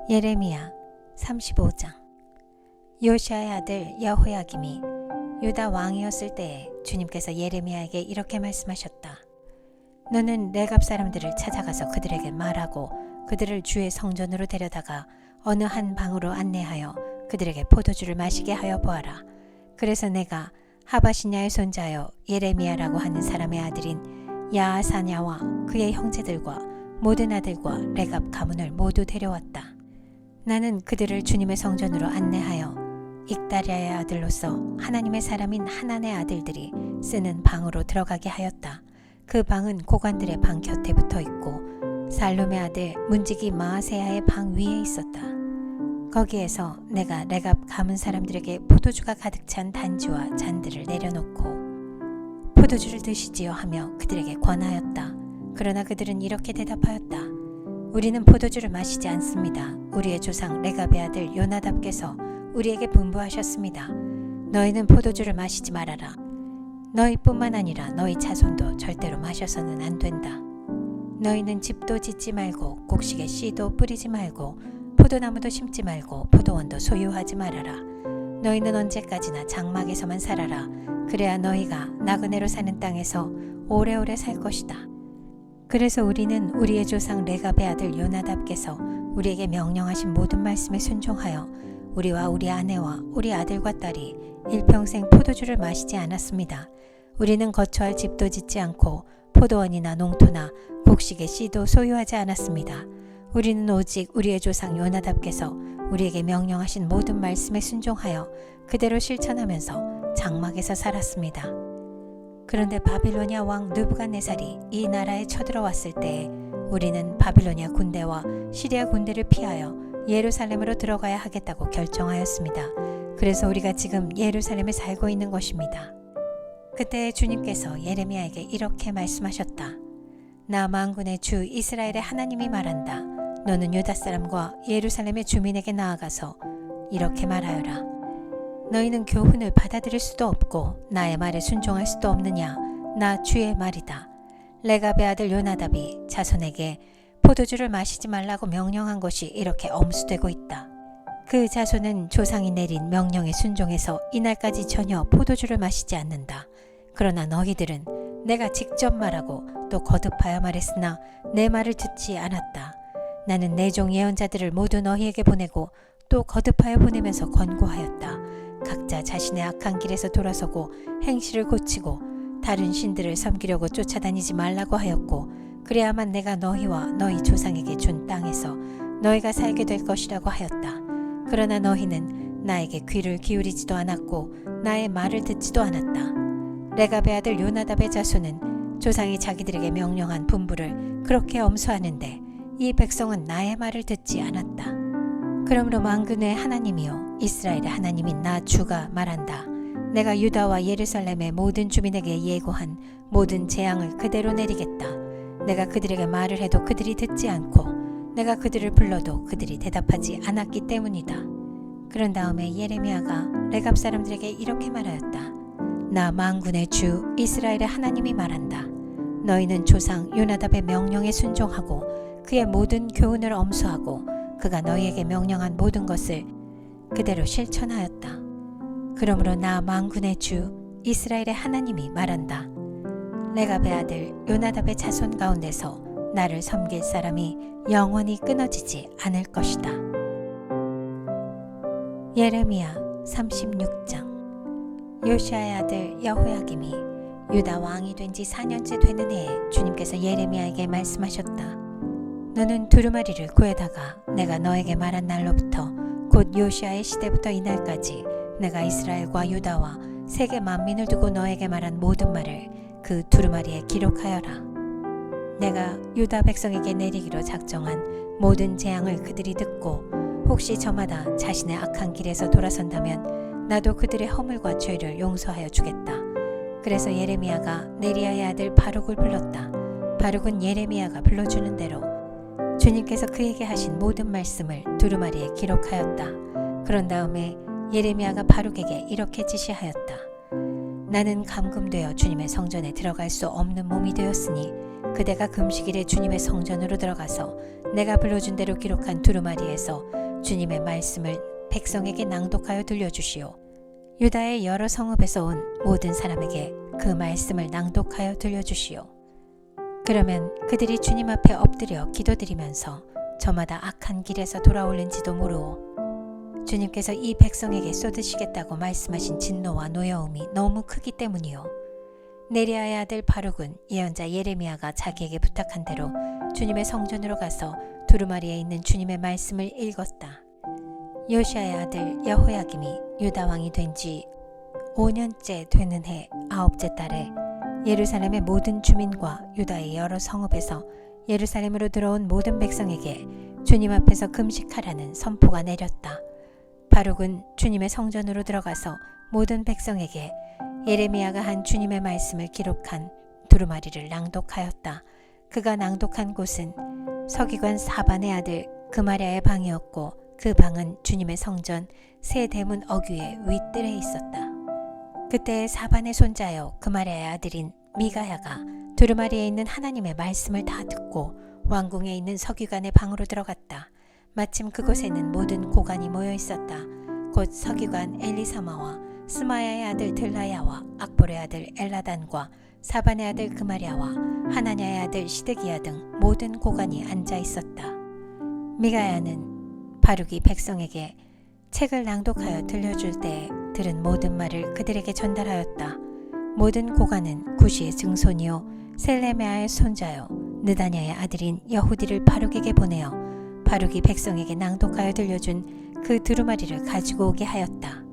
예레미야 35장. 요시아의 아들 여호야김이 유다 왕이었을 때에 주님께서 예레미야에게 이렇게 말씀하셨다. 너는 레갑 사람들을 찾아가서 그들에게 말하고 그들을 주의 성전으로 데려다가 어느 한 방으로 안내하여 그들에게 포도주를 마시게 하여 보아라. 그래서 내가 하바시냐의 손자여 예레미야라고 하는 사람의 아들인 야아사냐와 그의 형제들과 모든 아들과 레갑 가문을 모두 데려왔다. 나는 그들을 주님의 성전으로 안내하여 익다랴의 아들로서 하나님의 사람인 하난의 아들들이 쓰는 방으로 들어가게 하였다. 그 방은 고관들의 방 곁에 붙어 있고 살룸의 아들 문지기 마아세야의 방 위에 있었다. 거기에서 내가 레갑 가문 사람들에게 포도주가 가득 찬 단지와 잔들을 내려놓고 포도주를 드시지요 하며 그들에게 권하였다. 그러나 그들은 이렇게 대답하였다. 우리는 포도주를 마시지 않습니다. 우리의 조상 레갑의 아들 요나답께서 우리에게 분부하셨습니다. 너희는 포도주를 마시지 말아라. 너희뿐만 아니라 너희 자손도 절대로 마셔서는 안 된다. 너희는 집도 짓지 말고 곡식에 씨도 뿌리지 말고 포도나무도 심지 말고 포도원도 소유하지 말아라. 너희는 언제까지나 장막에서만 살아라. 그래야 너희가 나그네로 사는 땅에서 오래오래 살 것이다. 그래서 우리는 우리의 조상 레갑의 아들 요나답께서 우리에게 명령하신 모든 말씀에 순종하여 우리와 우리 아내와 우리 아들과 딸이 일평생 포도주를 마시지 않았습니다. 우리는 거처할 집도 짓지 않고 포도원이나 농토나 곡식의 씨도 소유하지 않았습니다. 우리는 오직 우리의 조상 요나답께서 우리에게 명령하신 모든 말씀에 순종하여 그대로 실천하면서 장막에서 살았습니다. 그런데 바빌로니아 왕 느부갓네살이 이 나라에 쳐들어왔을 때에 우리는 바빌로니아 군대와 시리아 군대를 피하여 예루살렘으로 들어가야 하겠다고 결정하였습니다. 그래서 우리가 지금 예루살렘에 살고 있는 것입니다. 그때 주님께서 예레미야에게 이렇게 말씀하셨다. 나 만군의 주 이스라엘의 하나님이 말한다. 너는 유다 사람과 예루살렘의 주민에게 나아가서 이렇게 말하여라. 너희는 교훈을 받아들일 수도 없고 나의 말에 순종할 수도 없느냐. 나 주의 말이다. 레갑의 아들 요나답이 자손에게 포도주를 마시지 말라고 명령한 것이 이렇게 엄수되고 있다. 그 자손은 조상이 내린 명령에 순종해서 이날까지 전혀 포도주를 마시지 않는다. 그러나 너희들은 내가 직접 말하고 또 거듭하여 말했으나 내 말을 듣지 않았다. 나는 내 종 예언자들을 모두 너희에게 보내고 또 거듭하여 보내면서 권고하였다. 각자 자신의 악한 길에서 돌아서고 행실을 고치고 다른 신들을 섬기려고 쫓아다니지 말라고 하였고 그래야만 내가 너희와 너희 조상에게 준 땅에서 너희가 살게 될 것이라고 하였다. 그러나 너희는 나에게 귀를 기울이지도 않았고 나의 말을 듣지도 않았다. 레갑의 아들 요나답의 자손은 조상이 자기들에게 명령한 분부를 그렇게 엄수하는데 이 백성은 나의 말을 듣지 않았다. 그러므로 만군의 하나님이요 이스라엘의 하나님인 나 주가 말한다. 내가 유다와 예루살렘의 모든 주민에게 예고한 모든 재앙을 그대로 내리겠다. 내가 그들에게 말을 해도 그들이 듣지 않고 내가 그들을 불러도 그들이 대답하지 않았기 때문이다. 그런 다음에 예레미야가 레갑 사람들에게 이렇게 말하였다. 나 만군의 주 이스라엘의 하나님이 말한다. 너희는 조상 요나답의 명령에 순종하고 그의 모든 교훈을 엄수하고 그가 너희에게 명령한 모든 것을 그대로 실천하였다. 그러므로 나 만군의 주 이스라엘의 하나님이 말한다. 레갑의 아들 요나답의 자손 가운데서 나를 섬길 사람이 영원히 끊어지지 않을 것이다. 예레미야 36장. 요시아의 아들 여호야김이 유다 왕이 된 지 4년째 되는 해에 주님께서 예레미야에게 말씀하셨다. 너는 두루마리를 구해다가 내가 너에게 말한 날로부터 곧 요시아의 시대부터 이날까지 내가 이스라엘과 유다와 세계 만민을 두고 너에게 말한 모든 말을 그 두루마리에 기록하여라. 내가 유다 백성에게 내리기로 작정한 모든 재앙을 그들이 듣고 혹시 저마다 자신의 악한 길에서 돌아선다면 나도 그들의 허물과 죄를 용서하여 주겠다. 그래서 예레미야가 네리야의 아들 바룩을 불렀다. 바룩은 예레미야가 불러주는 대로 주님께서 그에게 하신 모든 말씀을 두루마리에 기록하였다. 그런 다음에 예레미야가 바룩에게 이렇게 지시하였다. 나는 감금되어 주님의 성전에 들어갈 수 없는 몸이 되었으니 그대가 금식일에 주님의 성전으로 들어가서 내가 불러준 대로 기록한 두루마리에서 주님의 말씀을 백성에게 낭독하여 들려주시오. 유다의 여러 성읍에서 온 모든 사람에게 그 말씀을 낭독하여 들려주시오. 그러면 그들이 주님 앞에 엎드려 기도드리면서 저마다 악한 길에서 돌아올는지도 모르오. 주님께서 이 백성에게 쏟으시겠다고 말씀하신 진노와 노여움이 너무 크기 때문이요. 네리아의 아들 바룩은 예언자 예레미야가 자기에게 부탁한 대로 주님의 성전으로 가서 두루마리에 있는 주님의 말씀을 읽었다. 요시아의 아들 여호야김이 유다 왕이 된 지 5년째 되는 해 9째 달에 예루살렘의 모든 주민과 유다의 여러 성읍에서 예루살렘으로 들어온 모든 백성에게 주님 앞에서 금식하라는 선포가 내렸다. 바룩은 주님의 성전으로 들어가서 모든 백성에게 예레미야가 한 주님의 말씀을 기록한 두루마리를 낭독하였다. 그가 낭독한 곳은 서기관 사반의 아들 그마랴의 방이었고 그 방은 주님의 성전 새 대문 어귀의 윗뜰에 있었다. 그때 사반의 손자여 그마랴의 아들인 미가야가 두루마리에 있는 하나님의 말씀을 다 듣고 왕궁에 있는 서기관의 방으로 들어갔다. 마침 그곳에는 모든 고관이 모여 있었다. 곧 서기관 엘리사마와 스마야의 아들 들라야와 악볼의 아들 엘라단과 사반의 아들 그마랴와 하나냐의 아들 시드기야 등 모든 고관이 앉아 있었다. 미가야는 바룩이 백성에게 책을 낭독하여 들려줄 때 들은 모든 말을 그들에게 전달하였다. 모든 고관은 구시의 증손이요 셀레메아의 손자요 느다냐의 아들인 여후디를 바룩에게 보내어 바룩이 백성에게 낭독하여 들려준 그 두루마리를 가지고 오게 하였다.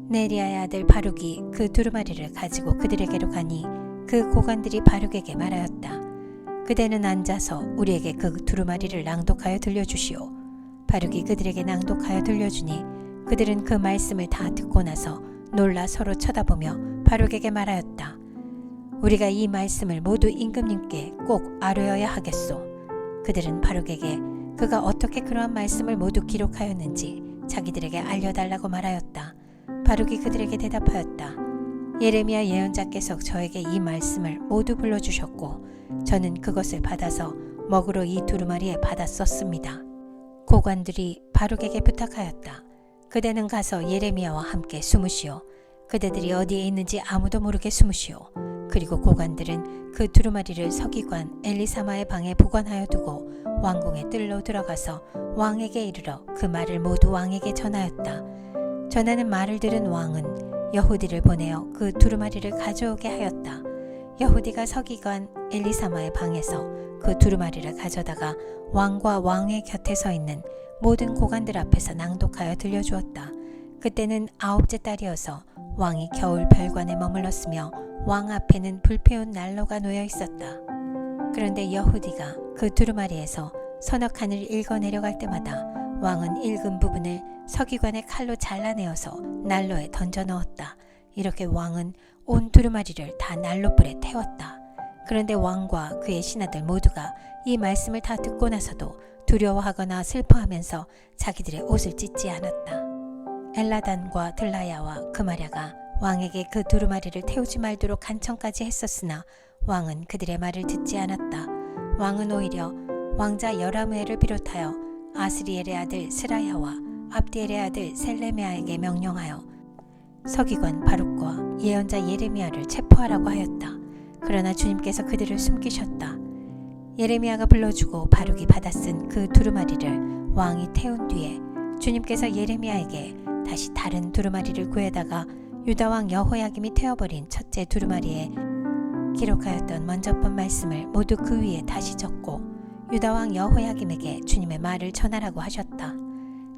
네리아의 아들 바룩이 그 두루마리를 가지고 그들에게로 가니 그 고관들이 바룩에게 말하였다. 그대는 앉아서 우리에게 그 두루마리를 낭독하여 들려주시오. 바룩이 그들에게 낭독하여 들려주니 그들은 그 말씀을 다 듣고 나서 놀라 서로 쳐다보며 바룩에게 말하였다. 우리가 이 말씀을 모두 임금님께 꼭 아뢰어야 하겠소. 그들은 바룩에게 그가 어떻게 그러한 말씀을 모두 기록하였는지 자기들에게 알려달라고 말하였다. 바룩이 그들에게 대답하였다. 예레미야 예언자께서 저에게 이 말씀을 모두 불러주셨고 저는 그것을 받아서 먹으로 이 두루마리에 받아 썼습니다. 고관들이 바룩에게 부탁하였다. 그대는 가서 예레미야와 함께 숨으시오. 그대들이 어디에 있는지 아무도 모르게 숨으시오. 그리고 고관들은 그 두루마리를 서기관 엘리사마의 방에 보관하여 두고 왕궁의 뜰로 들어가서 왕에게 이르러 그 말을 모두 왕에게 전하였다. 전하는 말을 들은 왕은 여후디를 보내어 그 두루마리를 가져오게 하였다. 여후디가 서기관 엘리사마의 방에서 그 두루마리를 가져다가 왕과 왕의 곁에 서 있는 모든 고관들 앞에서 낭독하여 들려주었다. 그때는 9째 달이어서 왕이 겨울 별관에 머물렀으며 왕 앞에는 불태운 난로가 놓여 있었다. 그런데 여후디가 그 두루마리에서 서너 칸을 읽어 내려갈 때마다 왕은 읽은 부분을 서기관의 칼로 잘라내어서 난로에 던져 넣었다. 이렇게 왕은 온 두루마리를 다 난로불에 태웠다. 그런데 왕과 그의 신하들 모두가 이 말씀을 다 듣고 나서도 두려워하거나 슬퍼하면서 자기들의 옷을 찢지 않았다. 엘라단과 들라야와 그마랴가 왕에게 그 두루마리를 태우지 말도록 간청까지 했었으나 왕은 그들의 말을 듣지 않았다. 왕은 오히려 왕자 여라무엘을 비롯하여 아스리엘의 아들 스라야와 압디엘의 아들 셀레메아에게 명령하여 서기관 바룩과 예언자 예레미야를 체포하라고 하였다. 그러나 주님께서 그들을 숨기셨다. 예레미야가 불러주고 바룩이 받아쓴 그 두루마리를 왕이 태운 뒤에 주님께서 예레미야에게 다시 다른 두루마리를 구해다가 유다왕 여호야김이 태워버린 첫째 두루마리에 기록하였던 먼저 본 말씀을 모두 그 위에 다시 적고 유다왕 여호야김에게 주님의 말을 전하라고 하셨다.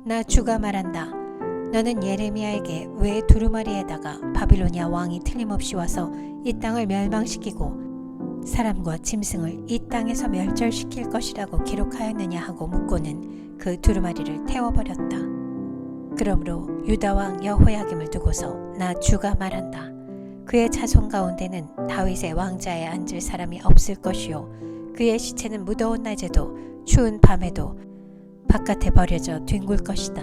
나 주가 말한다. 너는 예레미야에게 왜 두루마리에다가 바빌로니아 왕이 틀림없이 와서 이 땅을 멸망시키고 사람과 짐승을 이 땅에서 멸절시킬 것이라고 기록하였느냐 하고 묻고는 그 두루마리를 태워버렸다. 그러므로 유다왕 여호야김을 두고서 나 주가 말한다. 그의 자손 가운데는 다윗의 왕자에 앉을 사람이 없을 것이요 그의 시체는 무더운 낮에도 추운 밤에도 바깥에 버려져 뒹굴 것이다.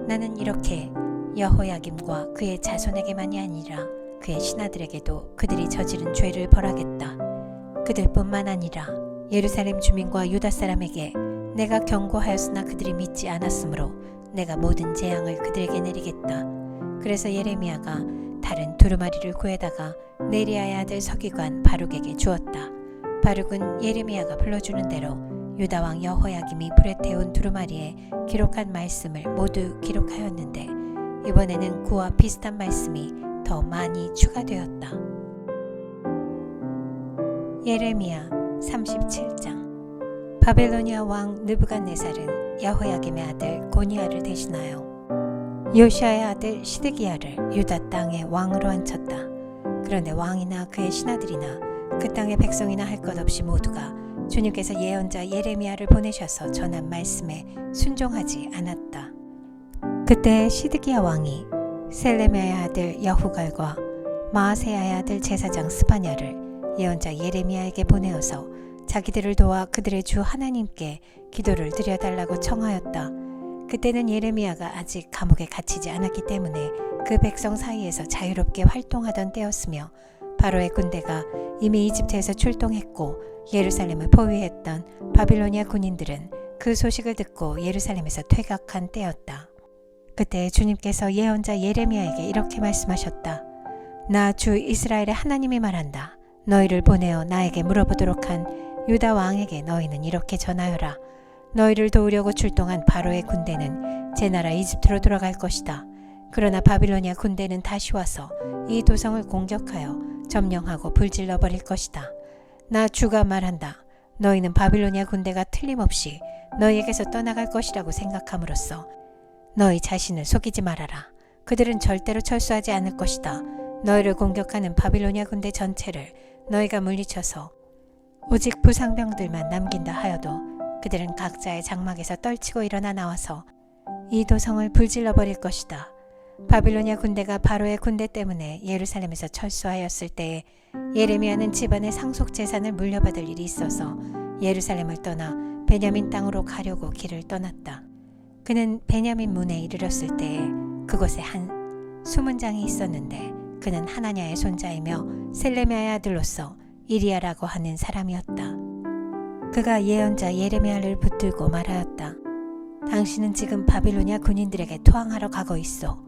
나는 이렇게 여호야김과 그의 자손에게만이 아니라 그의 신하들에게도 그들이 저지른 죄를 벌하겠다. 그들뿐만 아니라 예루살렘 주민과 유다 사람에게 내가 경고하였으나 그들이 믿지 않았으므로 내가 모든 재앙을 그들에게 내리겠다. 그래서 예레미야가 다른 두루마리를 구해다가 네리야의 아들 서기관 바룩에게 주었다. 바룩은 예레미야가 불러주는 대로 유다 왕 여호야김이 불에 태운 두루마리에 기록한 말씀을 모두 기록하였는데 이번에는 그와 비슷한 말씀이 더 많이 추가되었다. 예레미야 37장. 바벨로니아 왕 느부갓네살은 여호야김의 아들 고니야를 대신하여 요시아의 아들 시드기야를 유다 땅의 왕으로 앉혔다. 그런데 왕이나 그의 신하들이나 그 땅의 백성이나 할 것 없이 모두가 주님께서 예언자 예레미야를 보내셔서 전한 말씀에 순종하지 않았다. 그때 시드기야 왕이 셀레미야의 아들 여후갈과 마아세야의 아들 제사장 스바냐를 예언자 예레미야에게 보내어서 자기들을 도와 그들의 주 하나님께 기도를 드려달라고 청하였다. 그때는 예레미야가 아직 감옥에 갇히지 않았기 때문에 그 백성 사이에서 자유롭게 활동하던 때였으며 바로의 군대가 이미 이집트에서 출동했고 예루살렘을 포위했던 바빌로니아 군인들은 그 소식을 듣고 예루살렘에서 퇴각한 때였다. 그때 주님께서 예언자 예레미야에게 이렇게 말씀하셨다. 나 주 이스라엘의 하나님이 말한다. 너희를 보내어 나에게 물어보도록 한 유다 왕에게 너희는 이렇게 전하여라. 너희를 도우려고 출동한 바로의 군대는 제 나라 이집트로 돌아갈 것이다. 그러나 바빌로니아 군대는 다시 와서 이 도성을 공격하여 점령하고 불질러 버릴 것이다. 나 주가 말한다. 너희는 바빌로니아 군대가 틀림없이 너희에게서 떠나갈 것이라고 생각함으로써 너희 자신을 속이지 말아라. 그들은 절대로 철수하지 않을 것이다. 너희를 공격하는 바빌로니아 군대 전체를 너희가 물리쳐서 오직 부상병들만 남긴다 하여도 그들은 각자의 장막에서 떨치고 일어나 나와서 이 도성을 불질러 버릴 것이다. 바빌로니아 군대가 바로의 군대 때문에 예루살렘에서 철수하였을 때에 예레미야는 집안의 상속 재산을 물려받을 일이 있어서 예루살렘을 떠나 베냐민 땅으로 가려고 길을 떠났다. 그는 베냐민 문에 이르렀을 때에 그곳에 한 수문장이 있었는데 그는 하나냐의 손자이며 셀레미야의 아들로서 이리야라고 하는 사람이었다. 그가 예언자 예레미야를 붙들고 말하였다. 당신은 지금 바빌로니아 군인들에게 토항하러 가고 있어.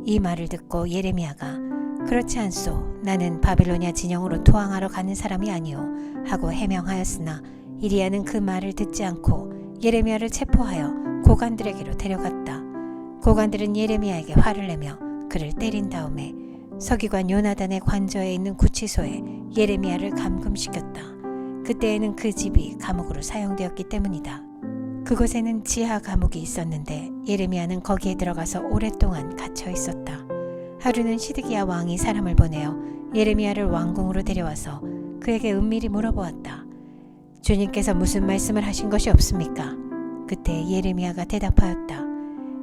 이 말을 듣고 예레미야가 그렇지 않소. 나는 바빌로니아 진영으로 토항하러 가는 사람이 아니오 하고 해명하였으나 이리야는 그 말을 듣지 않고 예레미야를 체포하여 고관들에게로 데려갔다. 고관들은 예레미야에게 화를 내며 그를 때린 다음에 서기관 요나단의 관저에 있는 구치소에 예레미야를 감금시켰다. 그때에는 그 집이 감옥으로 사용되었기 때문이다. 그곳에는 지하 감옥이 있었는데 예레미야는 거기에 들어가서 오랫동안 갇혀 있었다. 하루는 시드기야 왕이 사람을 보내어 예레미야를 왕궁으로 데려와서 그에게 은밀히 물어보았다. 주님께서 무슨 말씀을 하신 것이 없습니까? 그때 예레미야가 대답하였다.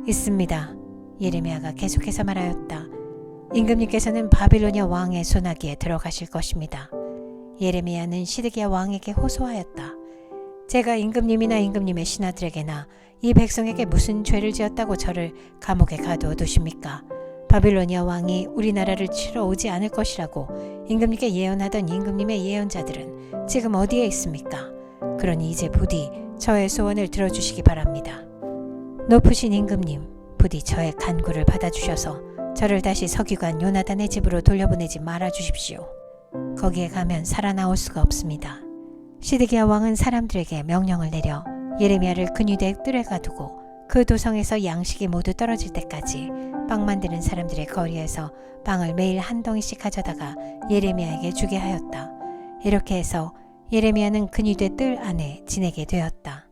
있습니다. 예레미야가 계속해서 말하였다. 임금님께서는 바빌로니아 왕의 손아귀에 들어가실 것입니다. 예레미야는 시드기야 왕에게 호소하였다. 제가 임금님이나 임금님의 신하들에게나 이 백성에게 무슨 죄를 지었다고 저를 감옥에 가두어 두십니까? 바빌로니아 왕이 우리나라를 치러 오지 않을 것이라고 임금님께 예언하던 임금님의 예언자들은 지금 어디에 있습니까? 그러니 이제 부디 저의 소원을 들어주시기 바랍니다. 높으신 임금님, 부디 저의 간구를 받아주셔서 저를 다시 서기관 요나단의 집으로 돌려보내지 말아주십시오. 거기에 가면 살아나올 수가 없습니다. 시드기야 왕은 사람들에게 명령을 내려 예레미야를 근유대 뜰에 가두고 그 도성에서 양식이 모두 떨어질 때까지 빵 만드는 사람들의 거리에서 빵을 매일 한 덩이씩 가져다가 예레미야에게 주게 하였다. 이렇게 해서 예레미야는 근유대 뜰 안에 지내게 되었다.